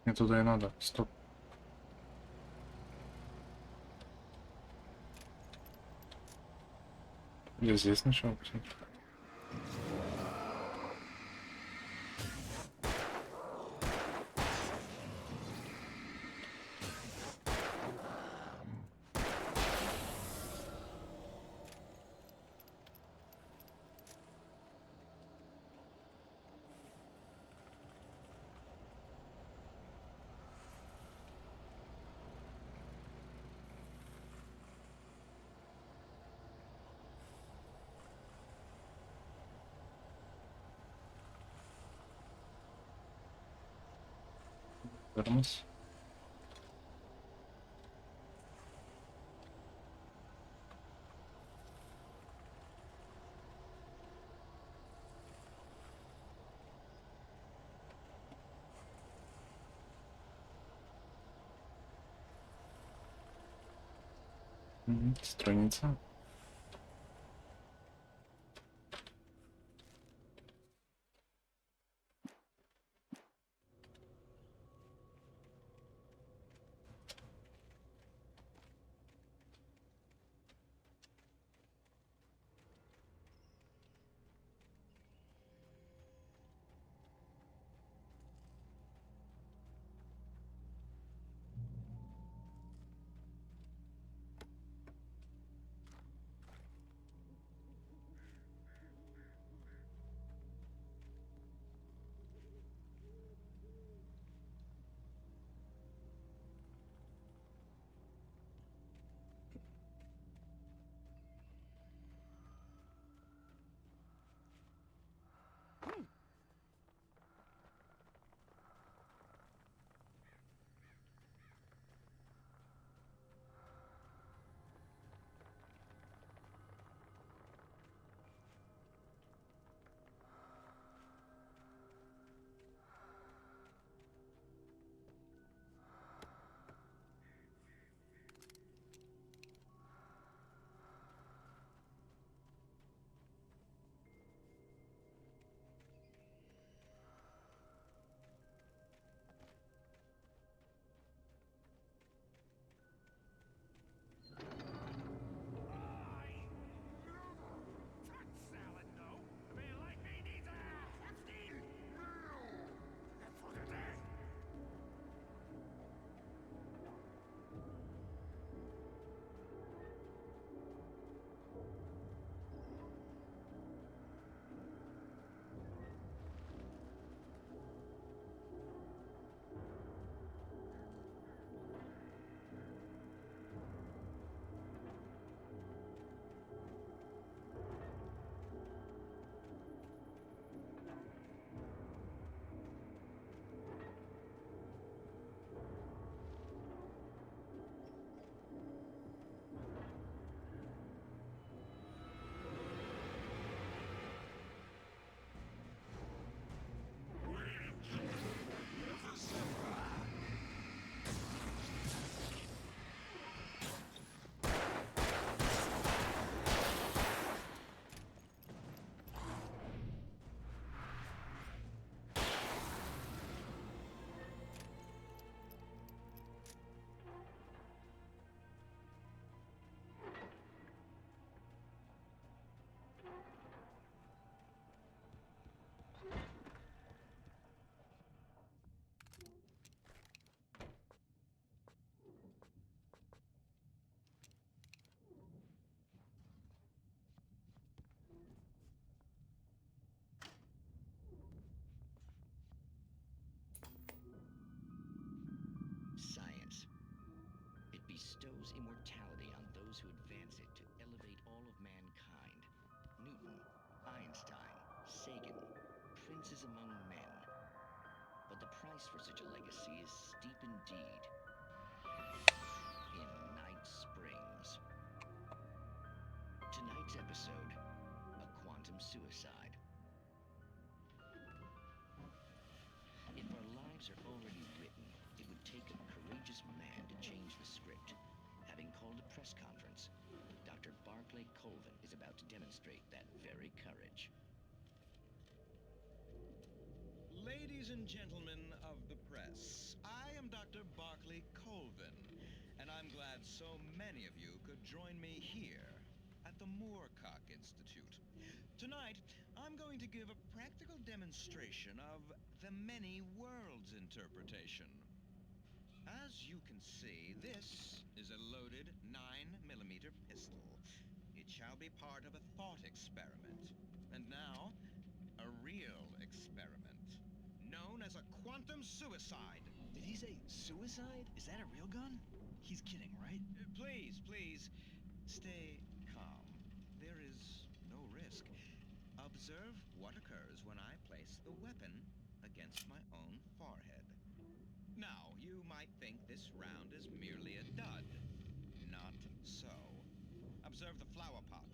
Мне туда и надо. Стоп. Я здесь сначала посмотрю. Вернусь. Страница. bestows immortality on those who advance it to elevate all of mankind. Newton, Einstein, Sagan, princes among men. But the price for such a legacy is steep indeed. In Night Springs. Tonight's episode, a quantum suicide. If our lives are already written, it would take a courageous man to change the script. Having called a press conference, Dr. Barclay Colvin is about to demonstrate that very courage. Ladies and gentlemen of the press, I am Dr. Barclay Colvin, and I'm glad so many of you could join me here at the Moorcock Institute. Tonight, I'm going to give a practical demonstration of the many worlds interpretation. As you can see, this is a loaded 9mm pistol. It shall be part of a thought experiment. And now, a real experiment, known as a quantum suicide. Did he say suicide? Is that a real gun? He's kidding, right? Please, please, stay calm. There is no risk. Observe what occurs when I place the weapon against my own forehead. Now, you might think this round is merely a dud. Not so. Observe the flower pot.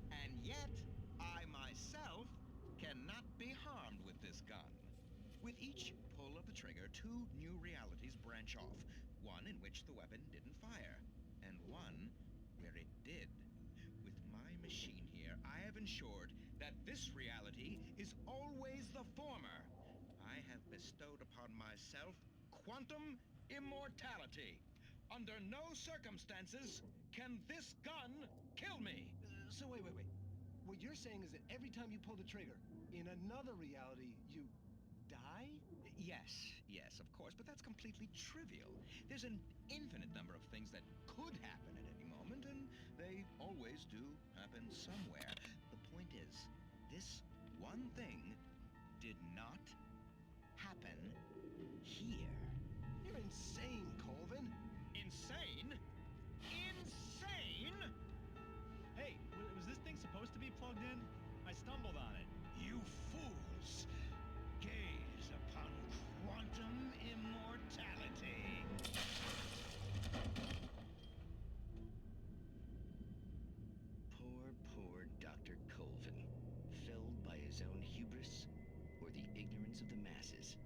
And yet, I myself cannot be harmed with this gun. With each pull of the trigger, two new realities branch off. One in which the weapon didn't fire, and one where it did. With my machine here, I have ensured that this reality is always the former. I have bestowed upon myself quantum immortality. Under no circumstances can this gun kill me. So wait. What you're saying is that every time you pull the trigger, in another reality, you die? Yes, of course, but that's completely trivial. There's an infinite number of things that could happen at any moment, and they always do happen somewhere. The point is, this one thing did not happen here. You're insane, Colvin. Insane? Insane? Hey, was this thing supposed to be plugged in? I stumbled on it. You fools! Gaze upon quantum immortality. Poor Dr. Colvin, felled by his own hubris or the ignorance of the masses.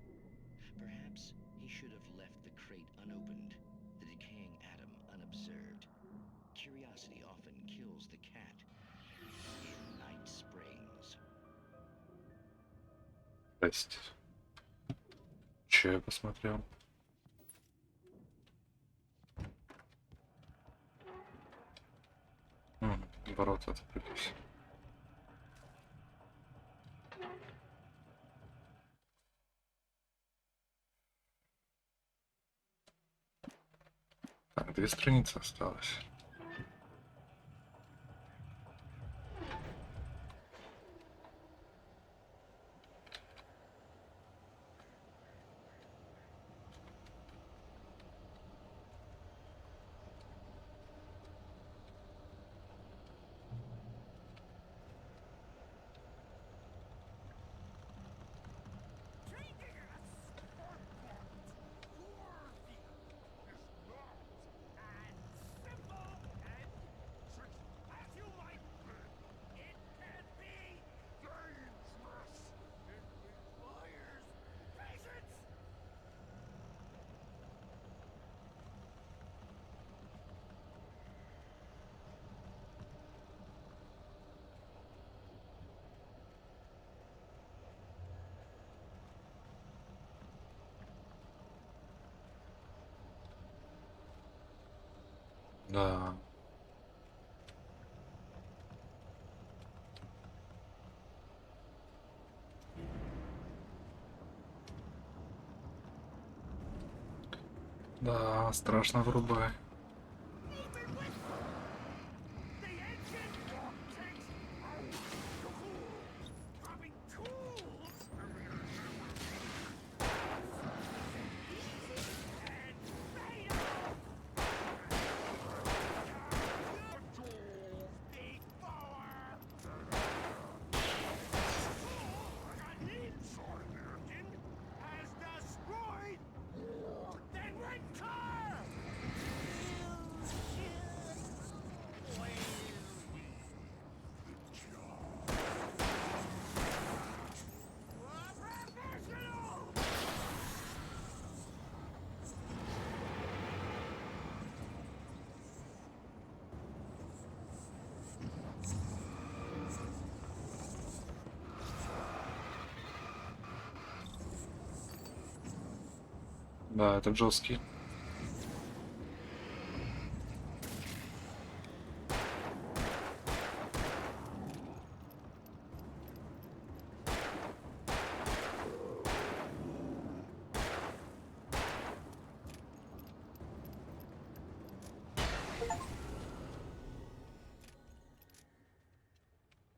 Perhaps he should have left the crate unopened, the decaying atom unobserved. Curiosity often kills the cat. In Night Springs. Здрасте. Че я посмотрел? Ворота открылись. Так, 2 страницы осталось. Да. Да, страшно врубай. Да, это жесткий.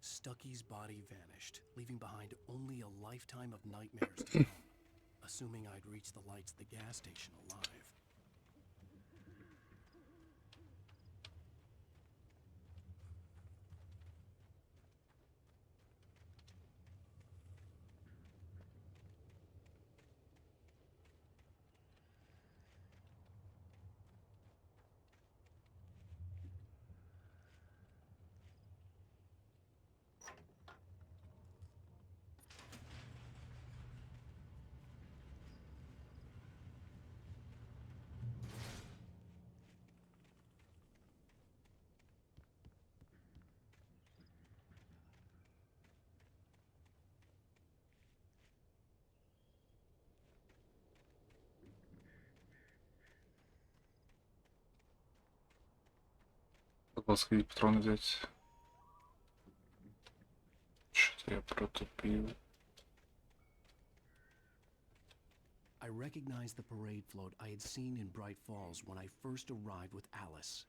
Stucky's body vanished, leaving behind only a lifetime of nightmares to come. Assuming I'd reach the lights at the gas station alive. Надо сходить патроны взять. Что-то я протупил. I recognized the parade float I had seen in Bright Falls when I first arrived with Alice.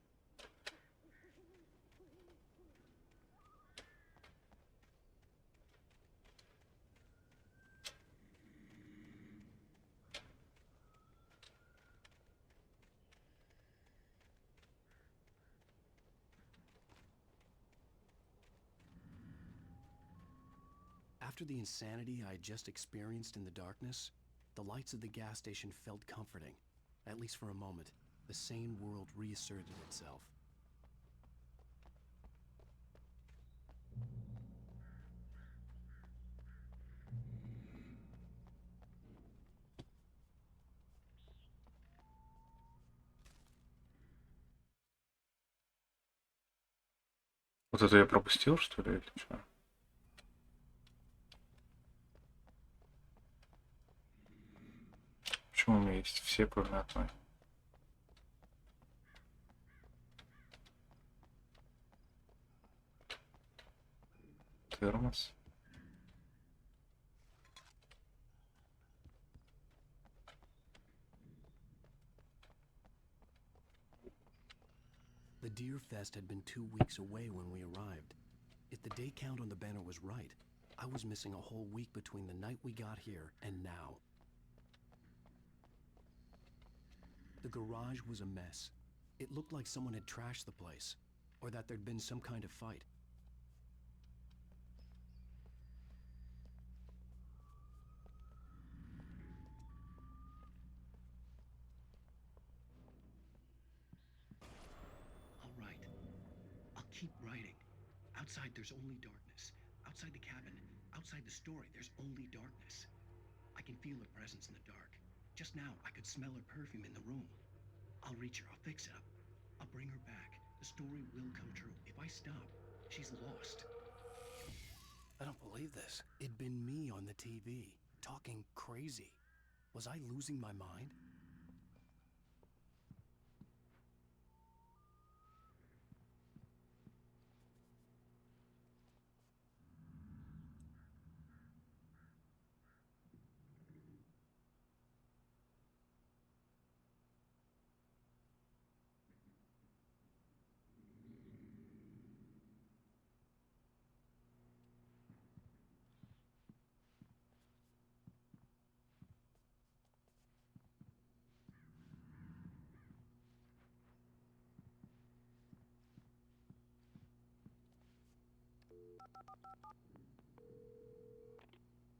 After the insanity I had just experienced in the darkness, the lights of the gas station felt comforting. At least for a moment, the sane world reasserted itself. Вот это я пропустил, что ли, или что? Почему у меня есть все кроме одной? Термос. The Deer Fest had been 2 weeks away when we arrived. If the day count on the banner was right, I was missing a whole week between the night we got here and now. The garage was a mess. It looked like someone had trashed the place, or that there'd been some kind of fight. All right. I'll keep writing. Outside, there's only darkness. Outside the cabin, outside the story, there's only darkness. I can feel her presence in the dark. Just now, I could smell her perfume in the room. I'll reach her. I'll fix it up. I'll bring her back. The story will come true. If I stop, she's lost. I don't believe this. It'd been me on the TV, talking crazy. Was I losing my mind?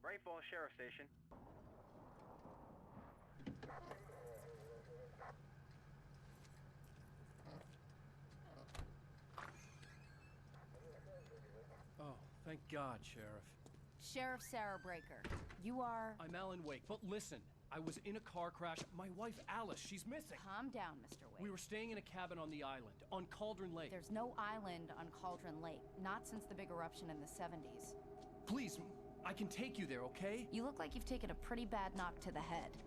Bright Falls Sheriff Station. Oh, thank God, Sheriff. Sheriff Sarah Breaker, you are... I'm Alan Wake, but listen, I was in a car crash. My wife, Alice, she's missing. Calm down, Mr. Wake. We were staying in a cabin on the island, on Cauldron Lake. There's no island on Cauldron Lake, not since the big eruption in the 70s. Please, I can take you there, okay? You look like you've taken a pretty bad knock to the head.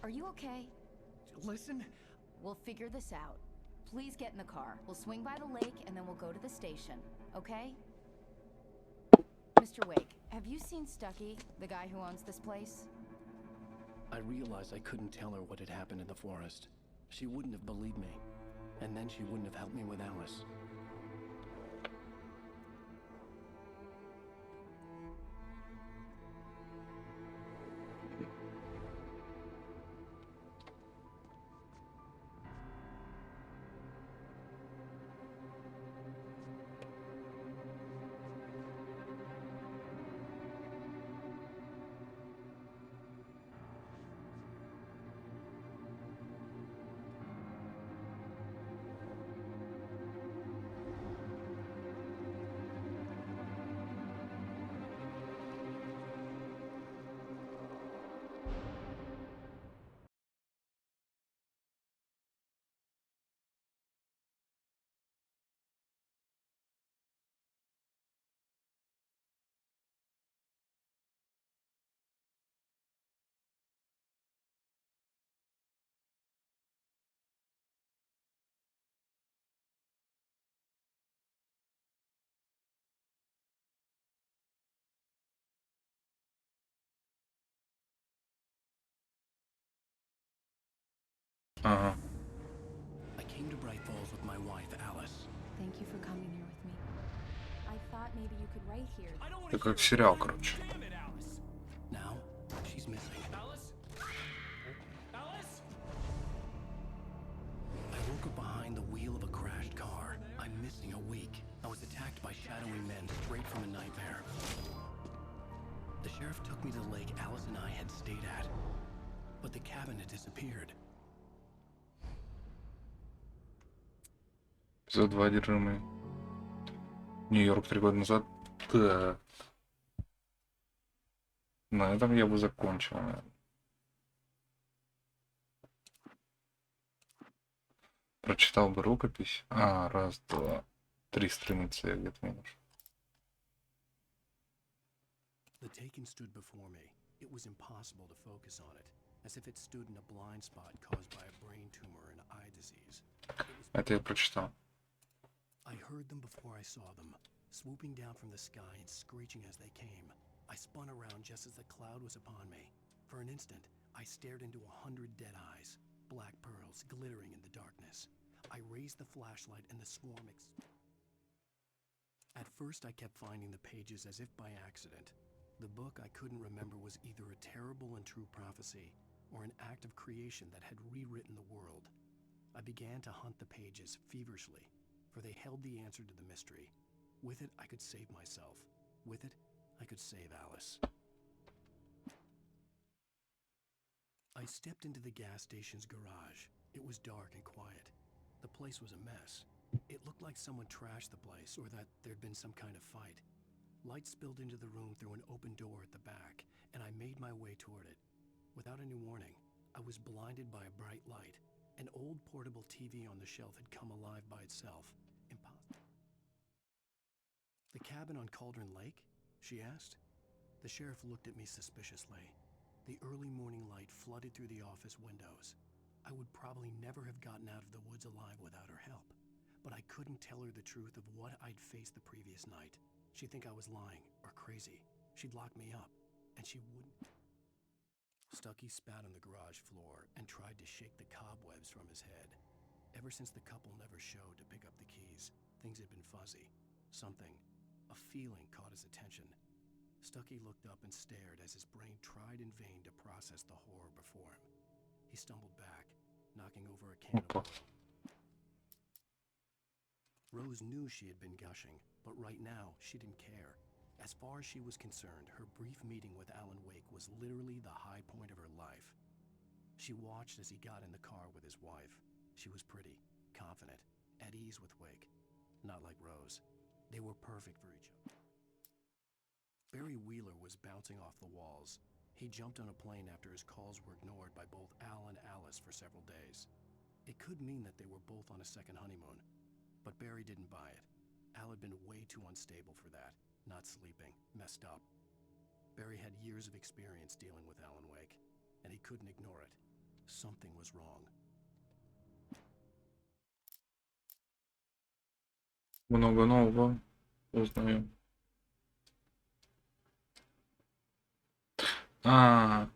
Are you okay? Listen. We'll figure this out. Please get in the car. We'll swing by the lake and then we'll go to the station, okay? Mr. Wake, have you seen Stucky, the guy who owns this place? I realized I couldn't tell her what had happened in the forest. She wouldn't have believed me. And then she wouldn't have helped me with Alice. Ага. I came to Bright Falls with my wife, Alice. Thank you for coming here with me. I thought maybe you could write here. Это как сериал, короче. Now, she's missing. Alice? Alice? I woke up behind the wheel of a crashed car. I'm missing a week. I was attacked by shadowy men straight from a nightmare. The sheriff took me to the lake Alice and I had stayed at. But the cabin had disappeared. Эпизод 2 одержимый. Нью-Йорк 3 года назад. Так. На этом я бы закончил, наверное. Прочитал бы рукопись. Раз, два, 3 страницы я где-то минус. The Taken stood before me. It was impossible to focus on it, as if it stood in a blind spot caused by a brain tumor and eye disease. Это я прочитал. I heard them before I saw them, swooping down from the sky and screeching as they came. I spun around just as the cloud was upon me. For an instant, I stared into 100 dead eyes, black pearls glittering in the darkness. I raised the flashlight and the swarm At first, I kept finding the pages as if by accident. The book I couldn't remember was either a terrible and true prophecy or an act of creation that had rewritten the world. I began to hunt the pages feverishly, for they held the answer to the mystery. With it, I could save myself. With it, I could save Alice. I stepped into the gas station's garage. It was dark and quiet. The place was a mess. It looked like someone trashed the place or that there'd been some kind of fight. Light spilled into the room through an open door at the back, and I made my way toward it. Without any warning, I was blinded by a bright light. An old portable TV on the shelf had come alive by itself. Impossible. The cabin on Cauldron Lake? She asked. The sheriff looked at me suspiciously. The early morning light flooded through the office windows. I would probably never have gotten out of the woods alive without her help, but I couldn't tell her the truth of what I'd faced the previous night. She'd think I was lying or crazy. She'd lock me up, and she wouldn't. Stucky spat on the garage floor and tried to shake the cobwebs from his head. Ever since the couple never showed to pick up the keys, things had been fuzzy. Something, a feeling caught his attention. Stucky looked up and stared as his brain tried in vain to process the horror before him. He stumbled back, knocking over a can of oil. Rose knew she had been gushing, but right now she didn't care. As far as she was concerned, her brief meeting with Alan Wake was literally the high point of her life. She watched as he got in the car with his wife. She was pretty, confident, at ease with Wake. Not like Rose. They were perfect for each other. Barry Wheeler was bouncing off the walls. He jumped on a plane after his calls were ignored by both Al and Alice for several days. It could mean that they were both on a second honeymoon, but Barry didn't buy it. Al had been way too unstable for that, not sleeping, messed up. Barry had years of experience dealing with Alan Wake, and he couldn't ignore it. something was wrong. Много нового узнаем. На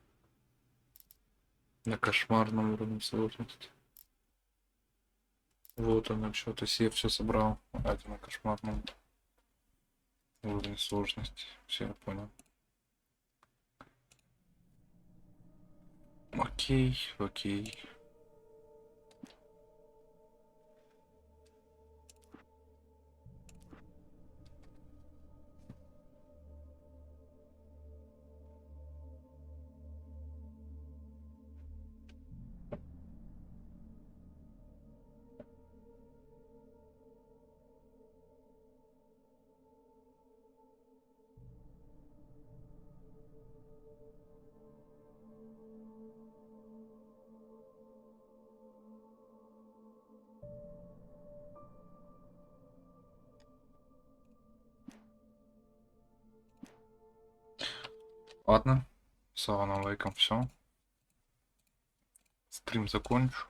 кошмарном уровне сложности. Вот оно, что. То есть я все собрал. Это на кошмарном уровне сложности. Все, я понял. Окей, окей. Ладно, с alanwake все. Стрим закончу.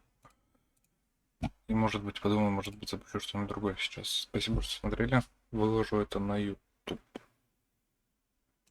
И может быть подумаю, может быть запущу что-нибудь другое сейчас. Спасибо, что смотрели. Выложу это на YouTube.